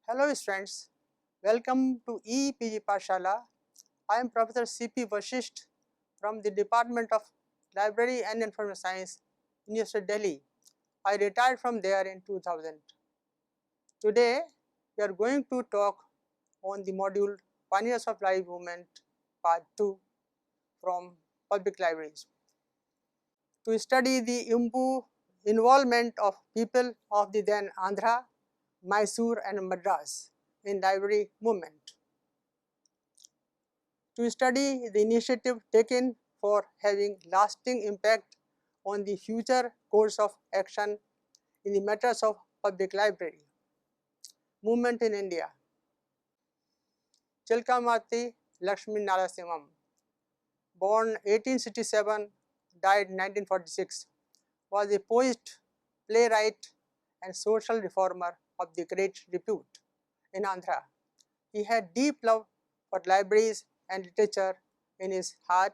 Hello students, welcome to EPG Pashala. I am Professor C.P. Vashisht from the Department of Library and Information Science, University of Delhi. I retired from there in 2000. Today, we are going to talk on the module Pioneers of Library Movement Part 2 from public libraries. To study the involvement of people of the then Andhra, Mysore and Madras in library movement. To study the initiative taken for having lasting impact on the future course of action in the matters of public library movement in India. Chilkamati Lakshmi Narasimham, born 1867, died 1946, was a poet, playwright and social reformer of the great repute in Andhra. He had deep love for libraries and literature in his heart.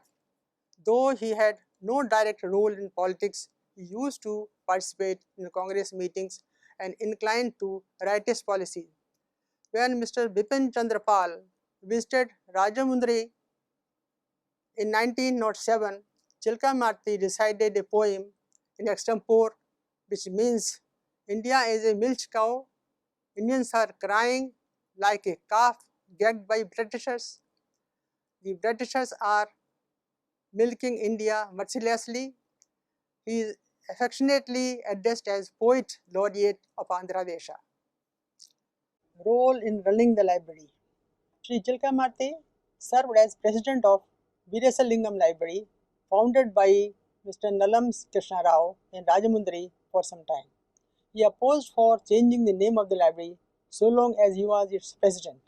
Though he had no direct role in politics, he used to participate in Congress meetings and inclined to rightist policy. When Mr. Bipin Chandra Pal visited Rajamundry in 1907, Chilkamati recited a poem in extempore which means India is a milch cow, Indians are crying like a calf gagged by Britishers. The Britishers are milking India mercilessly. He is affectionately addressed as Poet Laureate of Andhra Desha. Role in running the library. Sri Chilkamati served as president of Veerasalingam Library, founded by Mr. Nalam Krishna Rao in Rajamundry for some time. He opposed for changing the name of the library so long as he was its president.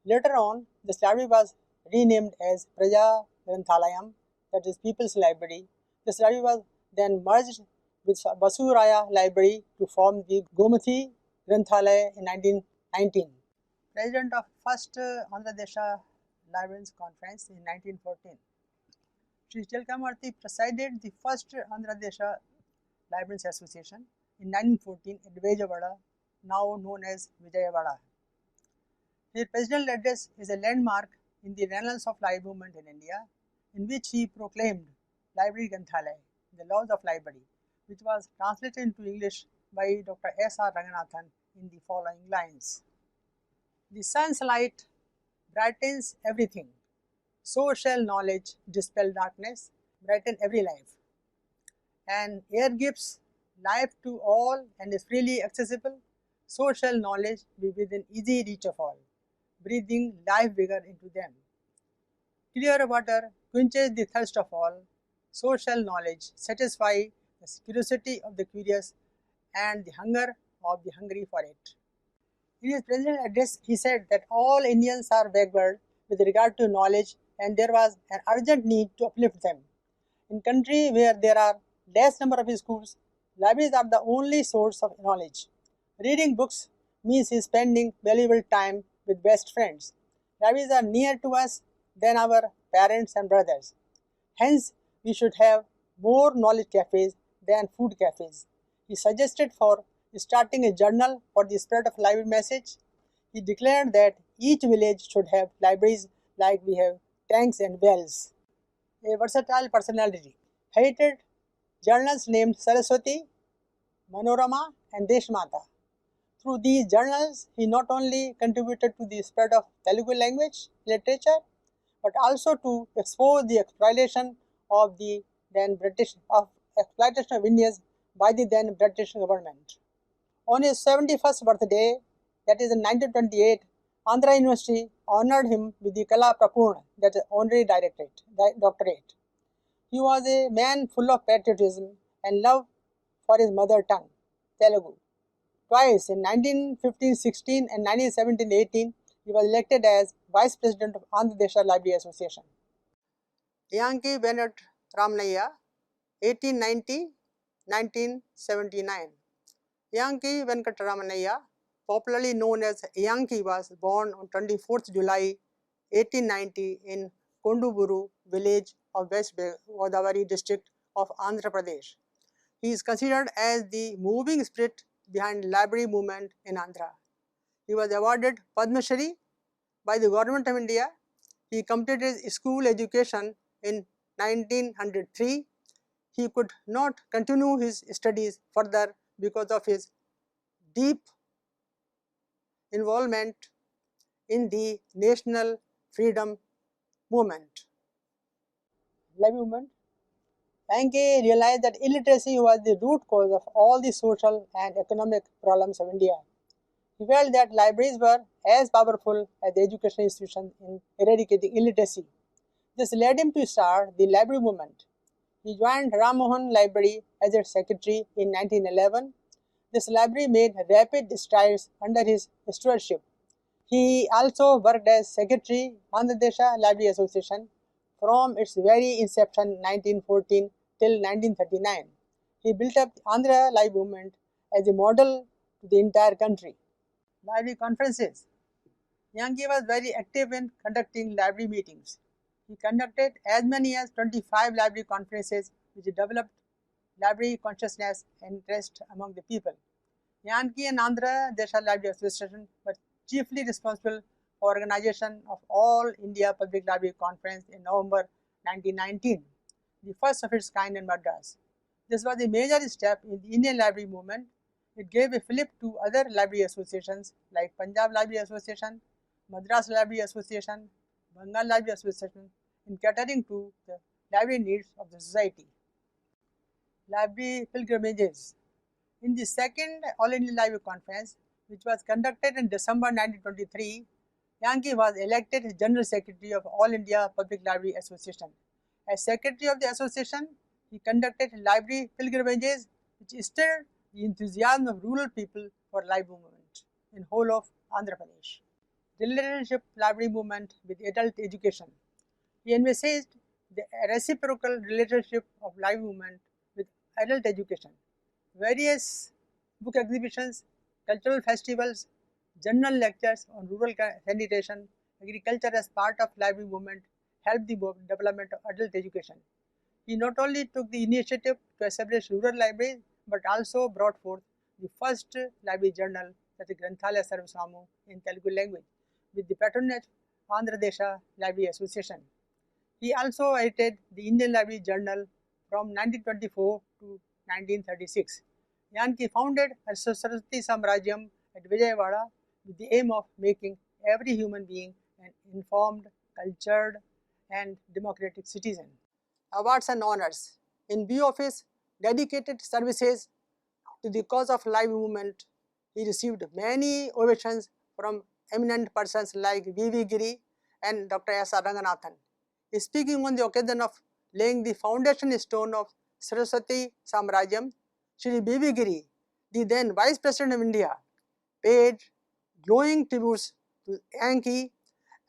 Later on, this library was renamed as Praja Granthalayam, that is People's Library. This library was then merged with Basuraya Library to form the Gomathi Granthalaya in 1919. President of first Andhra Desha Librarians Conference in 1914. Sri Chilkamati presided the first Andhra Desha Librarians Association in 1914 at Vijayawada, now known as Vijayawada. His presidential address is a landmark in the annals of library movement in India, in which he proclaimed Library Granthalaya, the laws of library, which was translated into English by Dr. S.R. Ranganathan in the following lines. The sun's light brightens everything, so shall knowledge dispel darkness, brighten every life. And air gives life to all and is freely accessible, so shall knowledge be within easy reach of all, breathing life vigor into them. Clear water quenches the thirst of all, so shall knowledge satisfy the curiosity of the curious and the hunger of the hungry for it. In his presidential address, he said that all Indians are backward with regard to knowledge and there was an urgent need to uplift them. In country where there are less number of schools, libraries are the only source of knowledge. Reading books means spending valuable time with best friends. Libraries are near to us than our parents and brothers. Hence, we should have more knowledge cafes than food cafes. He suggested for starting a journal for the spread of library message. He declared that each village should have libraries like we have tanks and wells. A versatile personality. Edited journals named Saraswati, Manorama and Deshmata. Through these journals, he not only contributed to the spread of Telugu language literature, but also to expose the exploitation of the then British exploitation of Indians by the then British government. On his 71st birthday, that is in 1928, Andhra University honored him with the Kala Prapurna, that is honorary doctorate. He was a man full of patriotism and love for his mother tongue, Telugu. Twice in 1915-16 and 1917-18, he was elected as Vice President of Andhra Desha Library Association. Yanki Bennett Ramnaiya, 1890-1979. Yanki Venkataramanaiya, popularly known as Yanki, was born on 24th July 1890 in Konduburu village of West Godavari district of Andhra Pradesh. He is considered as the moving spirit behind library movement in Andhra. He was awarded Padma Shri by the Government of India. He completed his school education in 1903. He could not continue his studies further because of his deep involvement in the national freedom movement. Library movement. Yankee realized that illiteracy was the root cause of all the social and economic problems of India. He felt that libraries were as powerful as the educational institutions in eradicating illiteracy. This led him to start the library movement. He joined Ram Mohan Library as its secretary in 1911. This library made rapid strides under his stewardship. He also worked as secretary Andhra Desha Library Association from its very inception 1914 till 1939. He built up the Andhra Library movement as a model to the entire country. Library conferences. Yankee was very active in conducting library meetings. He conducted as many as 25 library conferences which developed library consciousness and interest among the people. Yankee and Andhra Desha Library Association were chiefly responsible for organization of All India Public Library Conference in November 1919, the first of its kind in Madras. This was a major step in the Indian library movement. It gave a fillip to other library associations like Punjab Library Association, Madras Library Association, Bengal Library Association in catering to the library needs of the society. Library pilgrimages. In the second All India Library Conference, which was conducted in December 1923, Yankee was elected General Secretary of All India Public Library Association. As Secretary of the Association, he conducted library pilgrimages which stirred the enthusiasm of rural people for library movement in whole of Andhra Pradesh. Relationship library movement with adult education. He envisaged the reciprocal relationship of library movement with adult education. Various book exhibitions, cultural festivals, general lectures on rural sanitation, agriculture as part of library movement helped the development of adult education. He not only took the initiative to establish rural libraries but also brought forth the first library journal, that is Granthalaya Sarvasamu in Telugu language, with the patronage of Andhra Desha Library Association. He also edited the Indian Library Journal from 1924 to 1936. Yankee founded Saraswati Samrajyam at Vijayawada with the aim of making every human being an informed, cultured, and democratic citizen. Awards and honors. In view of his dedicated services to the cause of library movement, he received many ovations from eminent persons like V.V. Giri and Dr. S. R. Ranganathan. Speaking on the occasion of laying the foundation stone of Saraswati Samrajyam, Shri B.V. Giri, the then Vice President of India, paid glowing tributes to Yankee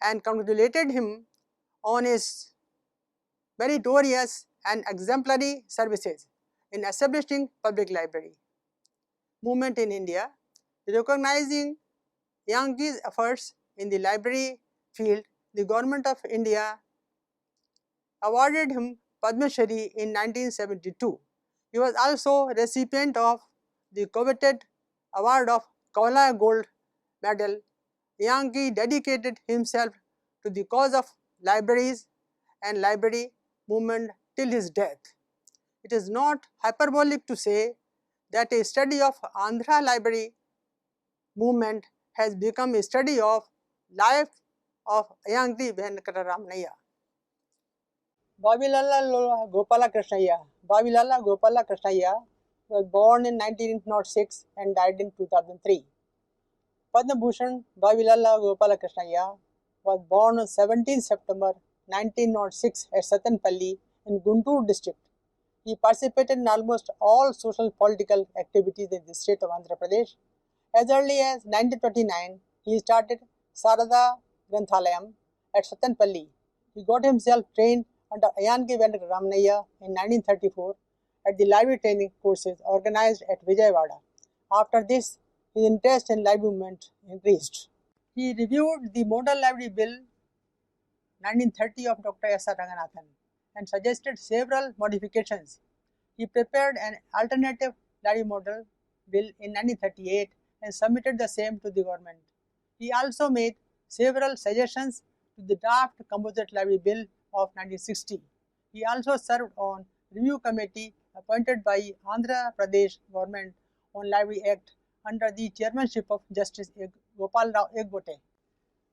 and congratulated him on his meritorious and exemplary services in establishing public library movement in India. Recognizing Yankee's efforts in the library field, the Government of India awarded him Padma Shri in 1972. He was also recipient of the coveted award of Kavala Gold Medal. Yankee dedicated himself to the cause of libraries and library movement till his death. It is not hyperbolic to say that a study of Andhra library movement has become a study of life of Yankee Venkata Ramanayya. Vavilala Gopala Krishnaiah. Vavilala Gopala Krishnaiah was born in 1906 and died in 2003. Padma Bhushan Vavilala Gopala Krishnaiah was born on 17 September 1906 at Satanpalli in Guntur district. He participated in almost all social political activities in the state of Andhra Pradesh. As early as 1929, he started Sarada Granthalayam at Satanpalli. He got himself trained under Yankee Venkata Ramanayya in 1934 at the library training courses organized at Vijayawada. After this, his interest in library movement increased. He reviewed the Model Library Bill 1930 of Dr. S. R. Ranganathan and suggested several modifications. He prepared an alternative library model bill in 1938 and submitted the same to the government. He also made several suggestions to the draft Composite Library Bill of 1960. He also served on review committee appointed by Andhra Pradesh government on Library Act under the chairmanship of Justice Gopal Rao Egbote.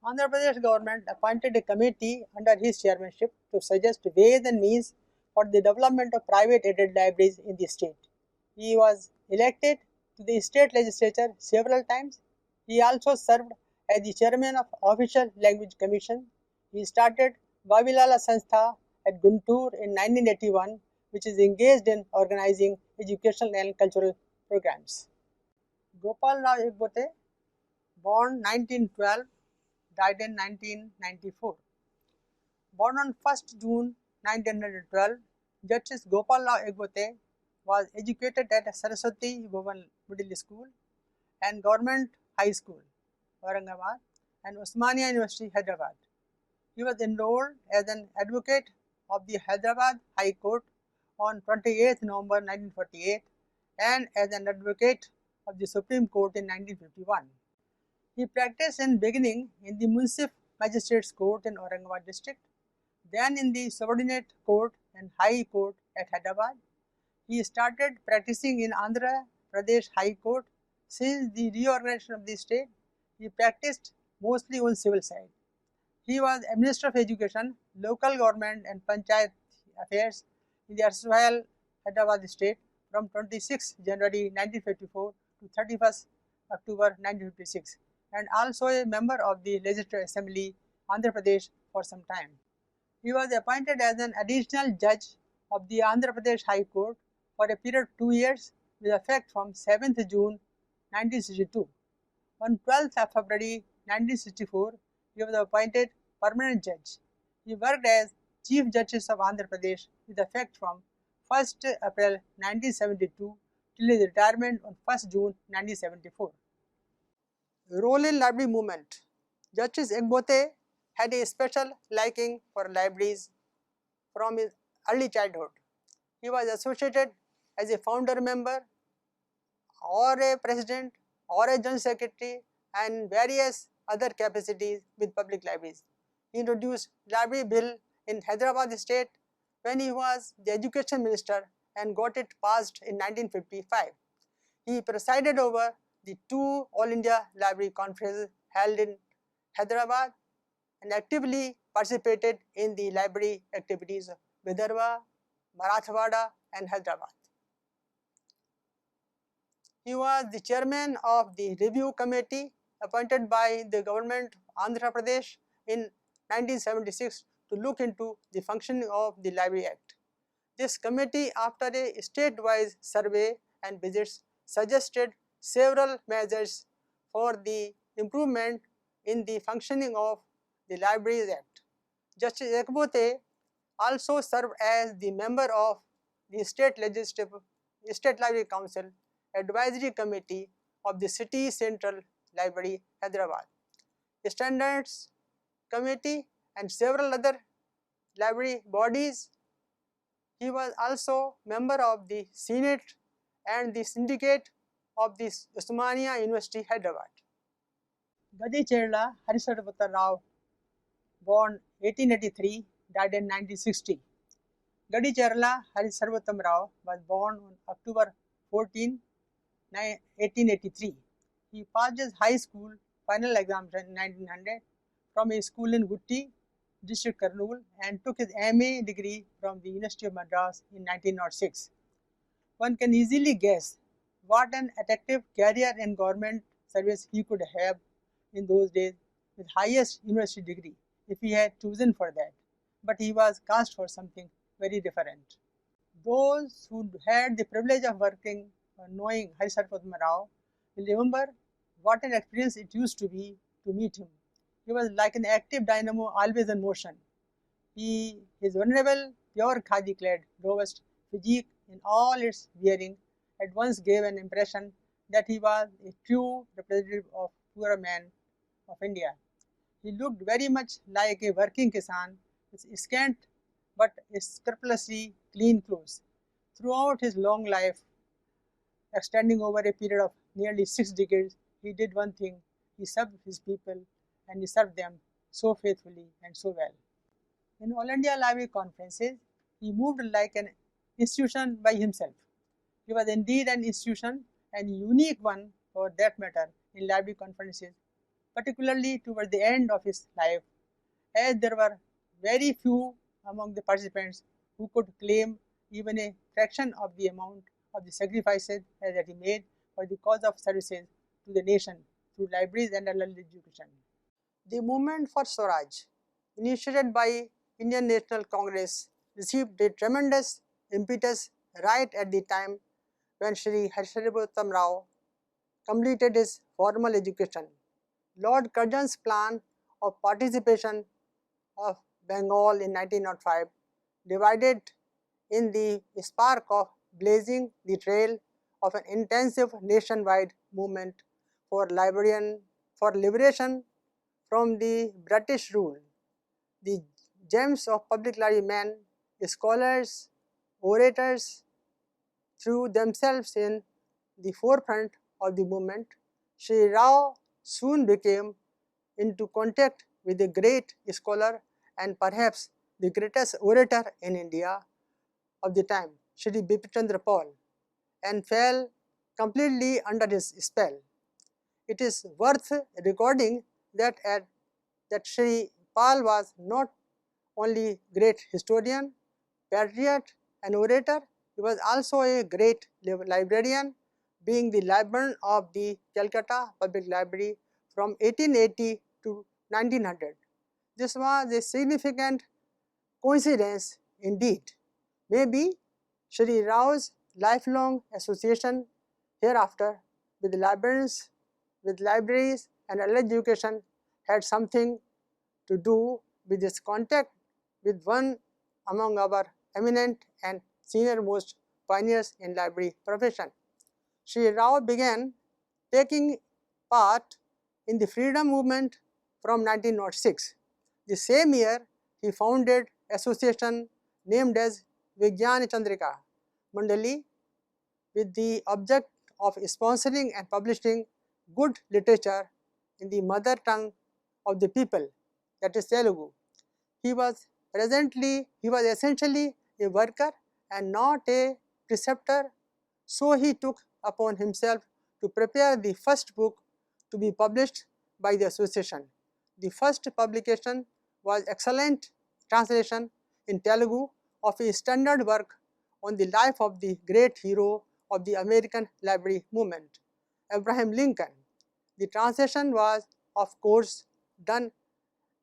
Andhra Pradesh government appointed a committee under his chairmanship to suggest ways and means for the development of private aided libraries in the state. He was elected to the state legislature several times. He also served as the chairman of Official Language Commission. He started Vavilala Sanstha at Guntur in 1981, which is engaged in organizing educational and cultural programs. Gopal Rao Egbote, born 1912, died in 1994. Born on 1st June 1912, Justice Gopal Rao Egbote was educated at Saraswati Bhavan Middle School and Government High School, Aurangabad, and Osmania University, Hyderabad. He was enrolled as an advocate of the Hyderabad High Court on 28 November 1948 and as an advocate of the Supreme Court in 1951. He practiced in beginning in the Municipal Magistrates Court in Aurangabad district, then in the Subordinate Court and High Court at Hyderabad. He started practicing in Andhra Pradesh High Court since the reorganization of the state. He practiced mostly on civil side. He was a Minister of Education, Local Government and Panchayat Affairs in the erstwhile Hyderabad state from 26 January 1954 to 31st October 1956 and also a member of the Legislative Assembly, Andhra Pradesh for some time. He was appointed as an additional judge of the Andhra Pradesh High Court for a period of 2 years with effect from 7th June 1962. On 12th of February 1964, he was appointed permanent judge. He worked as Chief Justice of Andhra Pradesh with effect from 1st April 1972 till his retirement on 1st June 1974. Role in library movement. Justice Egbote had a special liking for libraries from his early childhood. He was associated as a founder member or a president or a general secretary and various other capacities with public libraries. He introduced library bill in Hyderabad state when he was the education minister and got it passed in 1955. He presided over the 2 All India Library Conferences held in Hyderabad and actively participated in the library activities of Vidarbha, Marathwada and Hyderabad. He was the chairman of the review committee appointed by the government of Andhra Pradesh in 1976 to look into the functioning of the Library Act. This committee, after a state-wise survey and visits, suggested several measures for the improvement in the functioning of the Libraries Act. Justice Egbote also served as the member of the State Library Council Advisory Committee of the City Central Library, Hyderabad, Standards Committee and several other library bodies. He was also member of the Senate and the Syndicate of the Osmania University, Hyderabad. Gadi Cherla Harisarvata Rao, born 1883, died in 1960. Gadi Cherla Harisarvatam Rao was born on October 14, 1883. He passed his high school final examination in 1900 from a school in Gutti, district Kurnool, and took his MA degree from the University of Madras in 1906. One can easily guess what an attractive career in government service he could have in those days with highest university degree if he had chosen for that. But he was cast for something very different. Those who had the privilege of working or knowing Harisarvatam Rao will remember what an experience it used to be to meet him. He was like an active dynamo always in motion. His vulnerable, pure khadi-clad, robust physique in all its bearing at once gave an impression that he was a true representative of poorer man of India. He looked very much like a working kisan with scant but scrupulously clean clothes. Throughout his long life, extending over a period of nearly 6 decades, he did one thing. he served his people and he served them so faithfully and so well. In All India Library conferences, he moved like an institution by himself. He was indeed an institution and a unique one for that matter in library conferences, particularly towards the end of his life, as there were very few among the participants who could claim even a fraction of the amount of the sacrifices that he made for the cause of services to the nation through libraries and adult education. The movement for Swaraj, initiated by Indian National Congress, received a tremendous impetus right at the time when Shri Harshaributtam Rao completed his formal education. Lord Curzon's plan of partition of Bengal in 1905 divided in the spark of blazing the trail of an intensive nationwide movement for liberation from the British rule. The gems of public library men, scholars, orators threw themselves in the forefront of the movement. Shri Rao soon became into contact with a great scholar and perhaps the greatest orator in India of the time, Shri Bipin Chandra Pal, and fell completely under his spell. It is worth recording that Shri Pal was not only great historian, patriot and orator, he was also a great librarian, being the librarian of the Calcutta Public Library from 1880 to 1900. This was a significant coincidence indeed. Maybe Shri Rao's lifelong association hereafter with librarians, with libraries and adult education had something to do with his contact with one among our eminent and senior most pioneers in library profession. Shri Rao began taking part in the freedom movement from 1906. The same year, he founded association named as Vigyan Chandrika Mandali with the object of sponsoring and publishing good literature in the mother tongue of the people, that is Telugu. He was essentially a worker and not a preceptor, so he took upon himself to prepare the first book to be published by the association. The first publication was excellent translation in Telugu of a standard work on the life of the great hero of the American library movement, Abraham Lincoln. The translation was, of course, done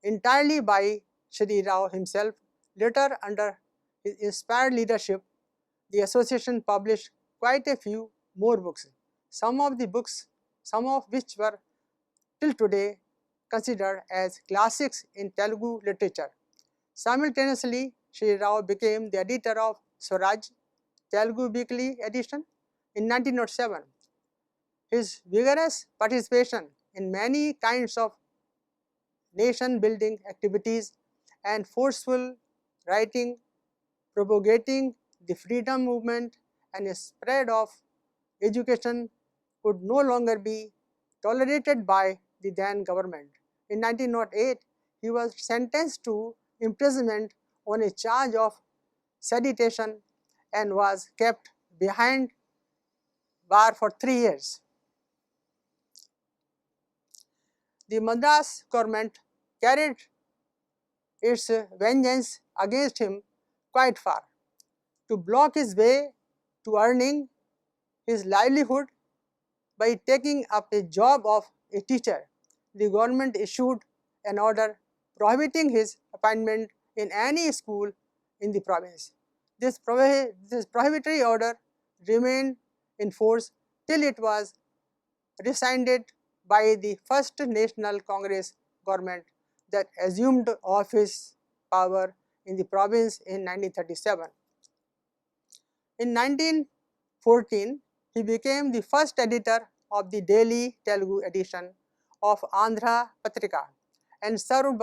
entirely by Shri Rao himself. Later, under his inspired leadership, the association published quite a few more books. Some of which were till today considered as classics in Telugu literature. Simultaneously, Shri Rao became the editor of Swaraj, Telugu Weekly edition in 1907. His vigorous participation in many kinds of nation-building activities and forceful writing propagating the freedom movement and a spread of education could no longer be tolerated by the then government. In 1908, he was sentenced to imprisonment on a charge of sedition and was kept behind bar for 3 years. The Madras government carried its vengeance against him quite far. To block his way to earning his livelihood by taking up a job of a teacher, the government issued an order prohibiting his appointment in any school in the province. This prohibitory order remained in force till it was rescinded by the first National Congress government that assumed office power in the province in 1937. In 1914, he became the first editor of the daily Telugu edition of Andhra Patrika and served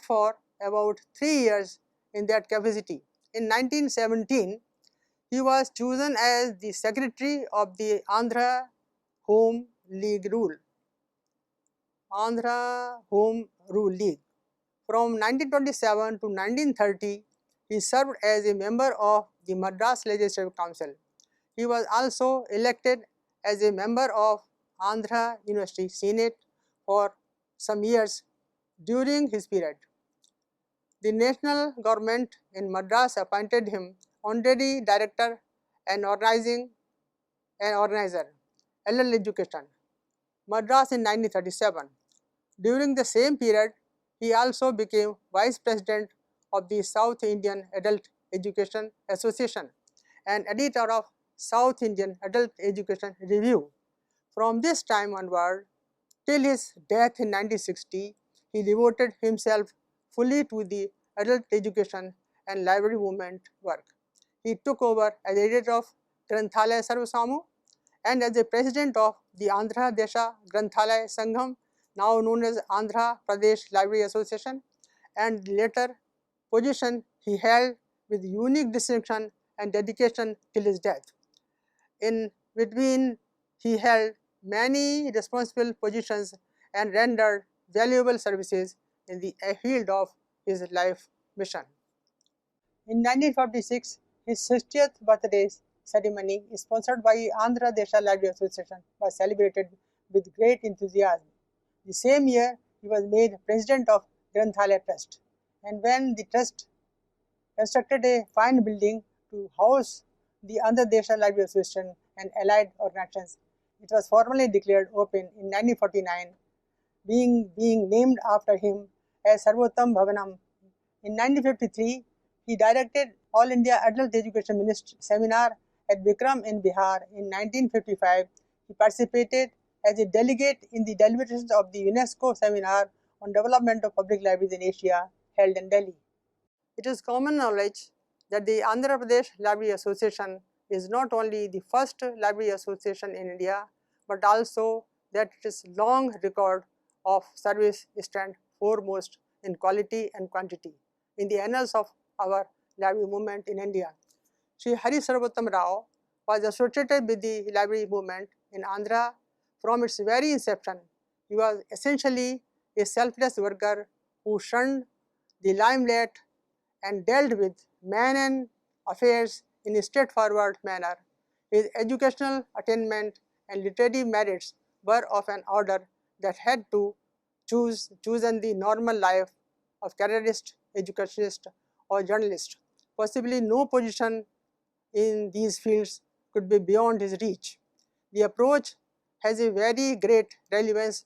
for about 3 years in that capacity. In 1917, he was chosen as the secretary of the Andhra Home League Rule. Andhra Home Rule League. From 1927 to 1930, he served as a member of the Madras Legislative Council. He was also elected as a member of Andhra University Senate for some years during his period. The national government in Madras appointed him honorary director and organizer, LL Education, Madras in 1937. During the same period, he also became vice president of the South Indian Adult Education Association and editor of South Indian Adult Education Review. From this time onward, till his death in 1960, he devoted himself fully to the adult education and library movement work. He took over as editor of Granthalaya Sarvasamu and as the president of the Andhra Desha Granthalaya Sangham, now known as Andhra Pradesh Library Association, and later position he held with unique distinction and dedication till his death. In between, he held many responsible positions and rendered valuable services in the field of his life mission. In 1946, his 60th birthday ceremony, sponsored by Andhra Desha Library Association, was celebrated with great enthusiasm. The same year, he was made president of Granthalaya Trust, and when the trust constructed a fine building to house the Andhra Desha Library Association and allied organizations, it was formally declared open in 1949, being named after him as Sarvottam Bhavanam. In 1953, he directed All India Adult Education Ministry Seminar at Bikram in Bihar. In 1955, he participated as a delegate in the deliberations of the UNESCO Seminar on Development of Public Libraries in Asia held in Delhi. It is common knowledge that the Andhra Pradesh Library Association is not only the first library association in India, but also that its long record of service stands foremost in quality and quantity in the annals of our library movement in India. Sri Hari Sarvottam Rao was associated with the library movement in Andhra from its very inception. He was essentially a selfless worker who shunned the limelight and dealt with men and affairs in a straightforward manner. His educational attainment and literary merits were of an order that had to chosen the normal life of careerist, educationist, or journalist. Possibly no position in these fields could be beyond his reach. The approach has a very great relevance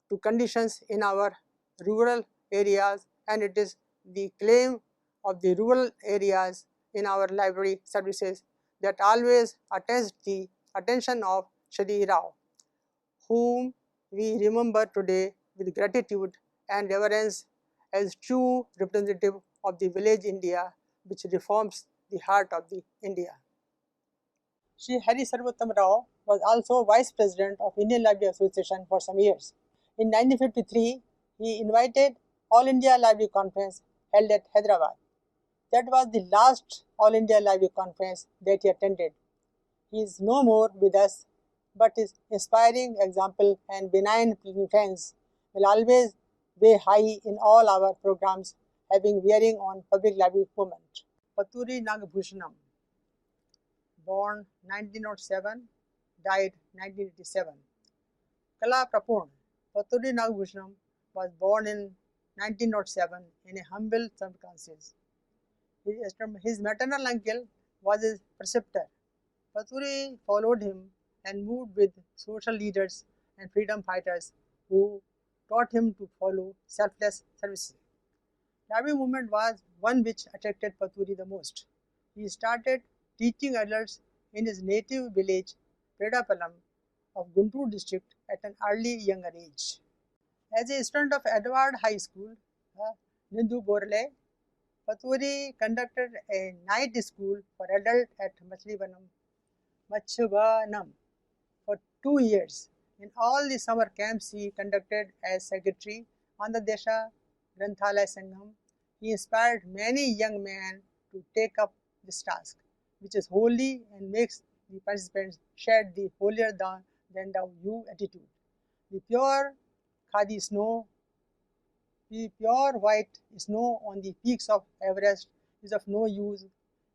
to conditions in our rural areas, and it is the claim of the rural areas in our library services that always attaches the attention of Shri Rao, whom we remember today with gratitude and reverence as true representative of the village India, which reforms the heart of the India. Sri Hari Sarvottam Rao was also Vice President of Indian Library Association for some years. In 1953, he invited All India Library Conference held at Hyderabad. That was the last All India Library Conference that he attended. He is no more with us, but his inspiring example and benign influence will always weigh high in all our programs having bearing on public library movement. Paturi Nagbhushanam, born 1907, died 1987. Kala Prapurn, Paturi Nagbhushanam was born in 1907 in a humble circumstances. His maternal uncle was his preceptor. Paturi followed him and moved with social leaders and freedom fighters who taught him to follow selfless service. Library movement was one which attracted Paturi the most. He started teaching adults in his native village, Pedapalam of Guntur district at an early younger age. As a student of Edward High School, Nindu Borle, Paturi conducted a night school for adults at Machhubanam for 2 years. In all the summer camps he conducted as secretary on the Desha Granthalaya Sangham, he inspired many young men to take up this task, which is holy and makes the participants shed the holier than thou you attitude. The pure khadi snow. The pure white snow on the peaks of Everest is of no use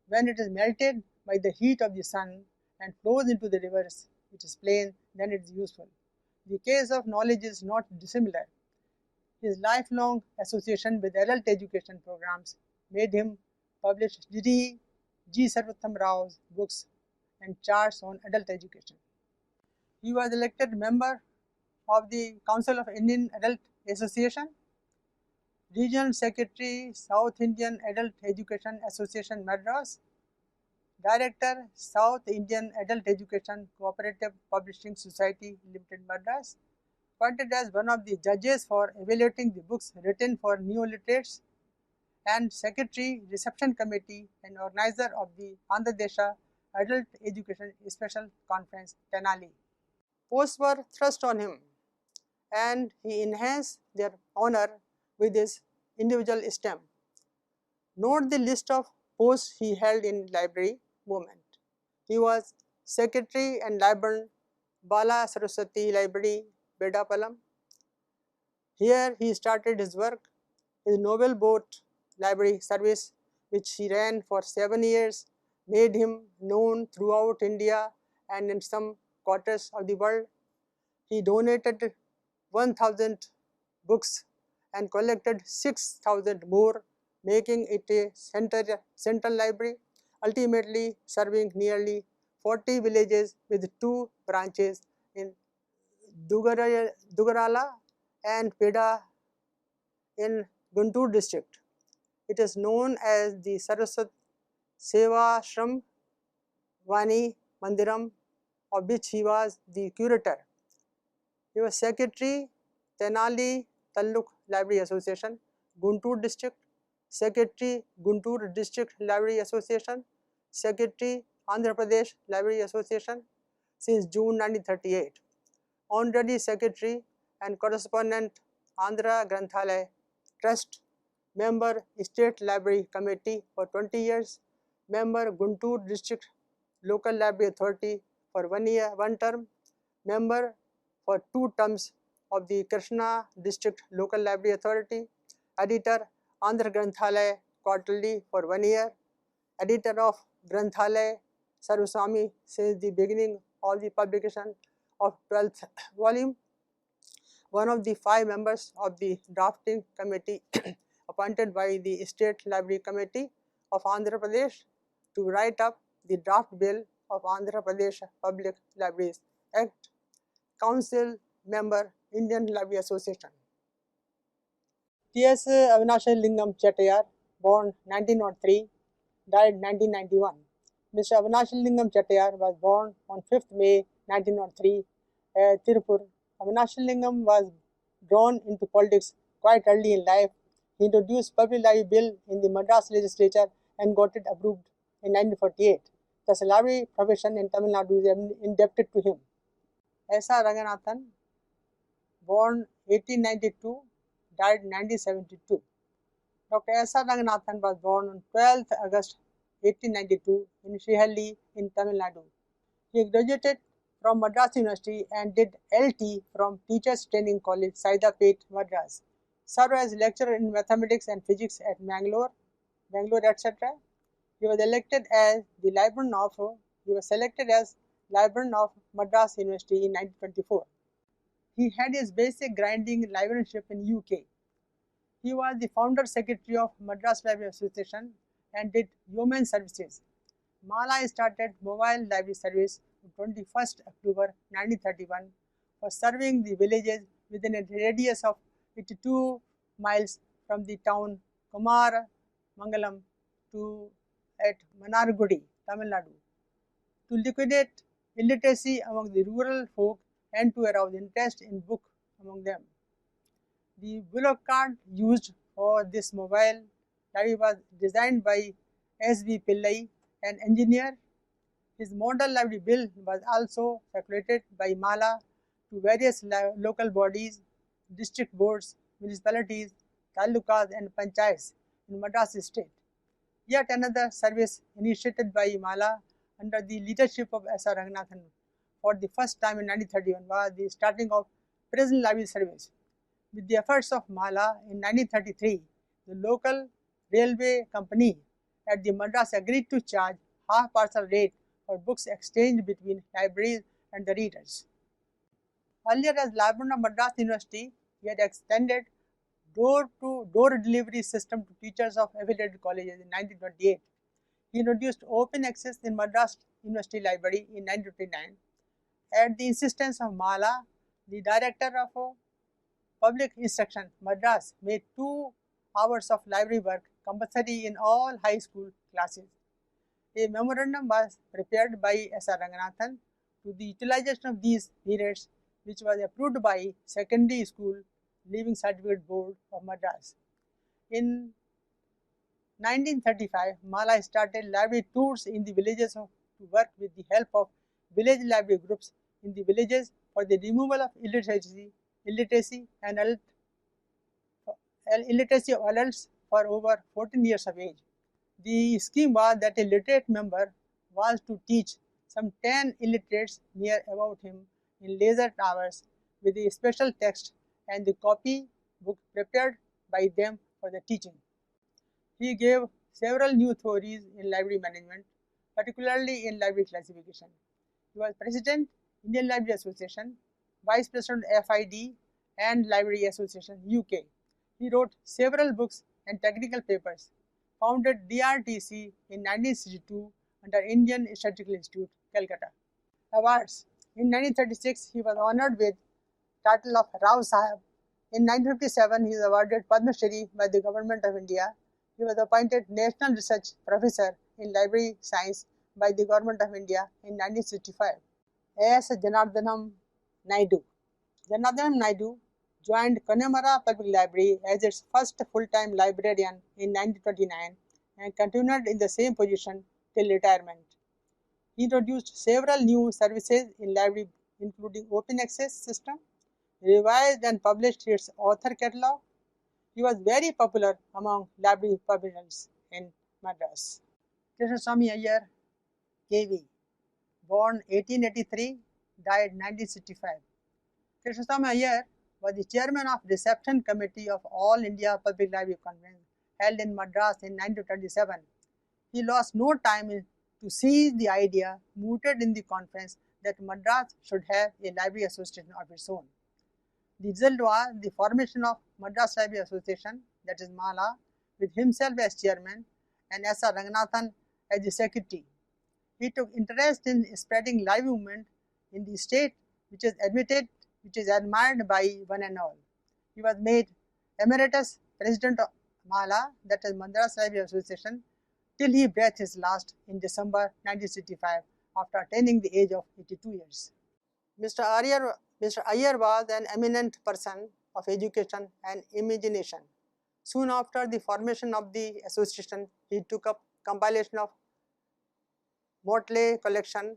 when it is melted by the heat of the sun and flows into the rivers, which is plain, then it is useful. The case of knowledge is not dissimilar. His lifelong association with adult education programs made him publish G. Sarvottam Rao's books and charts on adult education. He was elected member of the Council of Indian Adult Association, Regional Secretary, South Indian Adult Education Association, Madras, Director, South Indian Adult Education Cooperative Publishing Society Limited, Madras, appointed as one of the judges for evaluating the books written for neo-literates, and Secretary, Reception Committee and organizer of the Andhra Desha Adult Education Special Conference, Tenali. Posts were thrust on him, and he enhanced their honor with his individual stamp. Note the list of posts he held in library movement. He was Secretary and Librarian, Bala Saraswati Library, Bedapalam. Here he started his work. His Noble Boat Library service, which he ran for 7 years, made him known throughout India and in some quarters of the world. He donated 1,000 books and collected 6,000 more, making it a central library, ultimately serving nearly 40 villages with 2 branches in Dugarala and Peda in Guntur district. It is known as the Saraswat Seva Shram Vani Mandiram, of which he was the curator. He was Secretary, Tenali Talluk Library Association, Guntur district, Secretary, Guntur District Library Association, Secretary, Andhra Pradesh Library Association since June 1938, Honorary Secretary and Correspondent, Andhra Granthalaya Trust, Member, State Library Committee for 20 years, Member, Guntur District Local Library Authority for 1 term, Member for 2 terms of the Krishna District Local Library Authority, Editor, Andhra Granthalaya Quarterly for 1 year, Editor of Granthalaya Sarvaswami since the beginning of the publication of 12th volume, one of the 5 members of the drafting committee appointed by the State Library Committee of Andhra Pradesh to write up the draft bill of Andhra Pradesh Public Libraries Act, Council member, Indian Library Association. T.S. Avinashalingam Chettiar, born 1903, died 1991. Mr. Avinashalingam Chettiar was born on 5th May 1903 at Tirupur. Avinashalingam was drawn into politics quite early in life. He introduced Public Library Bill in the Madras legislature and got it approved in 1948. Thus, the library profession in Tamil Nadu is indebted to him. S.R. Ranganathan, born 1892, died 1972. Dr. S.R. Ranganathan was born on 12th August 1892 in Srihalli in Tamil Nadu. He graduated from Madras University and did LT from Teachers Training College, Saidapet, Madras. Served as lecturer in mathematics and physics at Bangalore, etc. He was selected as librarian of Madras University in 1924. He had his basic grinding librarianship in UK. He was the founder secretary of Madras Library Association and did yeoman services. Mala started mobile library service on 21st October 1931 for serving the villages within a radius of 82 miles from the town Kumar Mangalam to at Manargudi, Tamil Nadu, to liquidate illiteracy among the rural folk and to arouse interest in book among them. The bullock cart used for this mobile library was designed by S.B. Pillai, an engineer. His model library bill was also circulated by Mala to various local bodies, district boards, municipalities, talukas and panchayats in Madras state. Yet another service initiated by Mala under the leadership of S.R. Ranganathan for the first time in 1931 was the starting of prison library service. With the efforts of Mala in 1933, the local railway company at the Madras agreed to charge half parcel rate for books exchanged between libraries and the readers. Earlier, as Librarian of Madras University, he had extended door-to-door delivery system to teachers of affiliated colleges in 1928. He introduced open access in Madras University Library in 1929. At the insistence of Mala, the director of public instruction, Madras, made 2 hours of library work compulsory in all high school classes. A memorandum was prepared by S.R. Ranganathan to the utilization of these periods, which was approved by Secondary School Leaving Certificate Board of Madras. In 1935, Mala started library tours in the villages to work with the help of village library groups in the villages for the removal of illiteracy of adults for over 14 years of age. The scheme was that a literate member was to teach some 10 illiterates near about him in leisure hours with a special text and the copy book prepared by them for the teaching. He gave several new theories in library management, particularly in library classification. He was president Indian Library Association, vice president FID and Library Association UK. He wrote several books and technical papers, founded DRTC in 1962 under Indian Statistical Institute, Calcutta. Awards. In 1936, he was honored with title of Rao Sahib. In 1957, he was awarded Padma Shri by the Government of India. He was appointed National Research Professor in Library Science by the Government of India in 1965. S. Janardhanam Naidu. Janardhanam Naidu joined Connemara Public Library as its first full-time librarian in 1929 and continued in the same position till retirement. He introduced several new services in library, including open access system, revised and published its author catalog. He was very popular among library publishers in Madras. Krishnaswamy Iyer, KV, born 1883, died 1965. Krishnaswamy Iyer was the chairman of Reception Committee of All India Public Library Conference held in Madras in 1927. He lost no time to seize the idea mooted in the conference that Madras should have a library association of its own. The result was the formation of Madras Library Association, that is Mala, with himself as chairman and S.R. Ranganathan as the secretary. He took interest in spreading library movement in the state, which is admired by one and all. He was made emeritus president of Mala, that is Madras Library Association, till he breathed his last in December 1965 after attaining the age of 82 years. Mr. Iyer was an eminent person of education and imagination. Soon after the formation of the association, he took up compilation of motley collection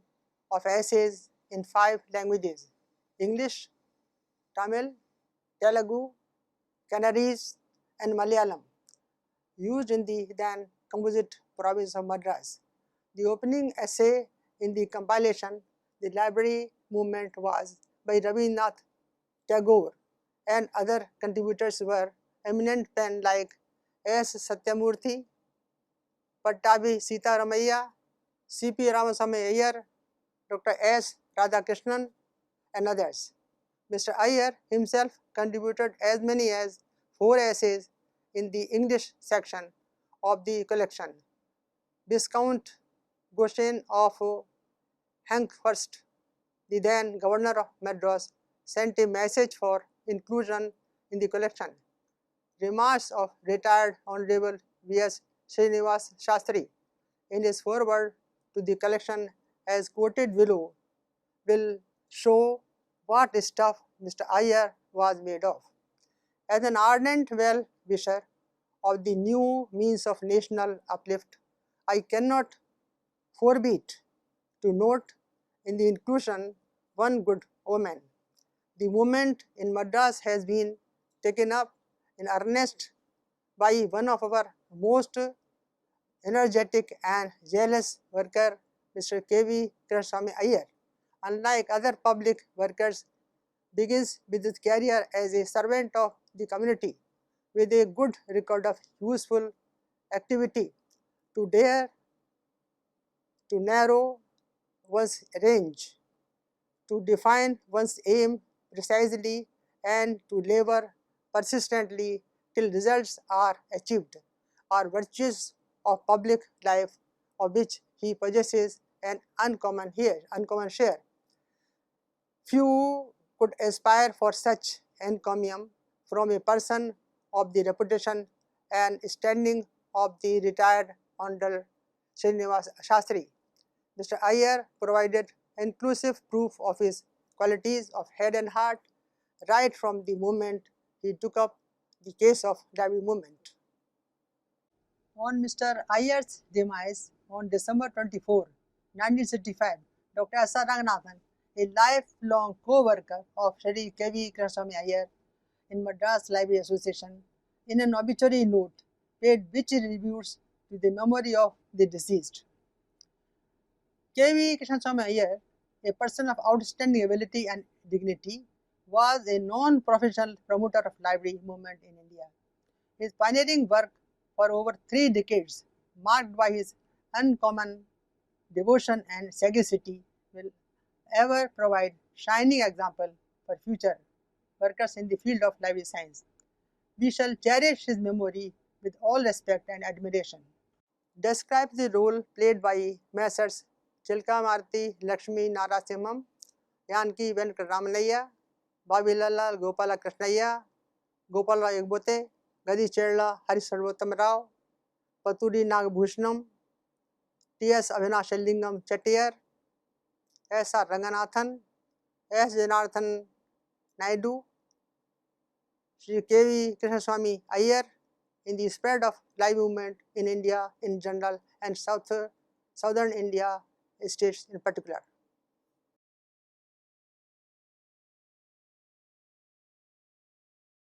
of essays in 5 languages: English, Tamil, Telugu, Kannadi's, and Malayalam, used in the then composite province of Madras. The opening essay in the compilation, The Library Movement, was by Rabindranath Tagore, and other contributors were eminent pen like S. Satyamurthy, Pattabi Sitaramaiah, C.P. Ramaswamy Iyer, Dr. S. Radhakrishnan, and others. Mr. Iyer himself contributed as many as 4 essays in the English section of the collection. Viscount Goshen of Hankhurst, the then governor of Madras, sent a message for inclusion in the collection. Remarks of retired Honorable V.S. Srinivas Shastri in his foreword to the collection, as quoted below, will show what stuff Mr. Iyer was made of. As an ardent well-wisher of the new means of national uplift, I cannot forbid to note in the inclusion one good omen. The movement in Madras has been taken up in earnest by one of our most energetic and zealous worker, Mr. K.V. Krishnaswamy Iyer. Unlike other public workers, begins with his career as a servant of the community with a good record of useful activity to dare to narrow one's range, to define one's aim precisely, and to labor persistently till results are achieved, are virtues of public life of which he possesses an uncommon share. Few could aspire for such encomium from a person of the reputation and standing of the retired Honorable Srinivas Shastri. Mr. Iyer provided inclusive proof of his qualities of head and heart right from the moment he took up the case of Library movement. On Mr. Iyer's demise on December 24, 1965, Dr. S.R. Ranganathan, a lifelong co-worker of Shri K.V. Krishnaswamy Iyer in Madras Library Association, in an obituary note, paid rich tributes to the memory of the deceased. K.V. Krishnaswamy Iyer, a person of outstanding ability and dignity, was a non-professional promoter of library movement in India. His pioneering work for over 3 decades, marked by his uncommon devotion and sagacity, will ever provide shining example for future workers in the field of library science. We shall cherish his memory with all respect and admiration. Describes the role played by Messrs. Chilka Marti Lakshmi Narasimham, Yanki Venkatramanayya, Babilala Gopala Krishnayya, Gopala Egbote, Gadi Cherla Hari Sarvottam Rao, Paturi Nagbhushanam, T.S. Avinashalingam Chettiar, S.R. Ranganathan, S. Janardhan Naidu, Sri K.V. Krishnaswamy Iyer in the spread of live movement in India in general and southern India states in particular.